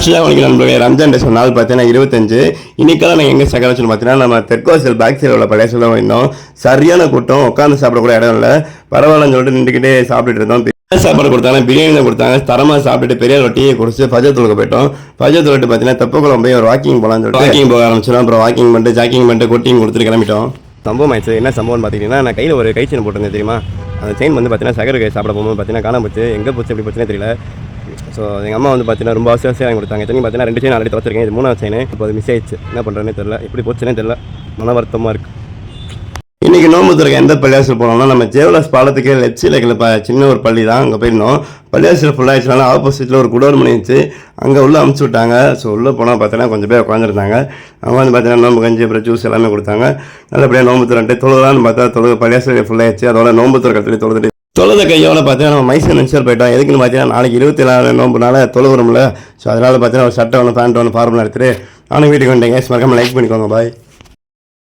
ஆக்சுவலாக உங்களுக்கு நம்மளுடைய ரம்ஜான் டேஸ் நாள் பார்த்தீங்கன்னா 25. இன்னைக்கெல்லாம் நாங்கள் எங்கே சகராச்சுன்னு பார்த்தீங்கன்னா நம்ம தெற்கோசல் பேக் சைடில் உள்ள பழைய தான் இருந்தோம். சரியான கூட்டம், உட்காந்து சாப்பிடக்கூட இடம் இல்லை. பரவாயில்லன்னு சொல்லிட்டு நின்றுக்கிட்டே சாப்பிட்டுட்டு இருந்தோம். சாப்பாடு கொடுத்தாங்க, பிரியாணி தான் கொடுத்தாங்க. தரமாக சாப்பிட்டுட்டு பெரிய ரொட்டியை குடிச்சு ஃபஜ்ர் போயிட்டோம். ஃபஜ்ர் தொழுக்கு பார்த்தீங்கன்னா தெப்பக்குளம் போய் ஒரு வாக்கிங் போகலான்னு சொல்லிட்டு வாக்கிங் போக ஆரம்பிச்சிடும். அப்புறம் வாக்கிங் பண்ணிட்டு ஜாக்கிங் பண்ணிட்டு கொட்டிங் கொடுத்துட்டு கிளம்பிட்டோம். சம்பவம் ஆயிடுச்சு. என்ன சம்பவம்னு பார்த்தீங்கன்னா, நான் கையில் ஒரு கை செயின் போட்டிருந்தேன் தெரியுமா. அந்த செயின் வந்து பார்த்தீங்கன்னா சகருக்கு சாப்பிட போகும்போது பார்த்தீங்கன்னா காணாம போச்சு. எங்கே போச்சு எப்படி போச்சுன்னே தெரியல. ஸோ எங்கள் அம்மா வந்து பார்த்தீங்கன்னா ரொம்ப அவசியம் வாங்கி கொடுத்தாங்க. எத்தனை பார்த்தீங்கன்னா 2 செயின் ஆல்ரெடி துவச்சிருக்கேன். இது 3வது செயின். இப்போ அது மிஸ் ஆயிடுச்சு. என்ன பண்ணுறேன்னே தெரியல, எப்படி போச்சுன்னே தெரியல. மன வருத்தமாக இருக்குது. இன்றைக்கி நோம்பு திறக்க எந்த பள்ளியாசில் போனோம்னா நம்ம ஜேவலாஸ் பாலத்துக்கு லெஃப்ட் சைடில் சின்ன ஒரு பள்ளி தான். அங்கே போயிருந்தோம். பள்ளியாசில் ஃபுல்லாகிடுச்சுனால ஆப்போசிட்டில் ஒரு குடோர் மணி இருந்துச்சு. அங்கே உள்ளே அமுச்சு விட்டாங்க. ஸோ உள்ளே போனால் பார்த்தீங்கன்னா கொஞ்சம் பேர் உட்காந்துருந்தாங்க. அவங்க வந்து பார்த்தீங்கன்னா நோம்பு கஞ்சி அப்புறம் ஜூஸ் எல்லாமே கொடுத்தாங்க. நல்லபடியாக நோம்பு திறன்ட்டு தொழுதான்னு பார்த்தா பள்ளியாசில் ஃபுல்லாகிடுச்சு. அதோட நோம்பு திறக்கத்துல தொழுத கையோட பார்த்தீங்கன்னா நம்ம மைசூர் நினச்சல் போயிட்டோம். எதுக்குன்னு பார்த்தீங்கன்னா நாளைக்கு 24 நோம்புனால தொழுவுறோம்ல. ஸோ அதனால் பார்த்தீங்கன்னா ஒரு சட்டை ஒன்று பேண்ட் ஒன்று ஃபார்மலாக எடுத்துகிட்டு நானும் வீட்டுக்கு வந்துட்டேங்க. மறக்காமல் லைக் பண்ணிக்கோங்க. பாய்.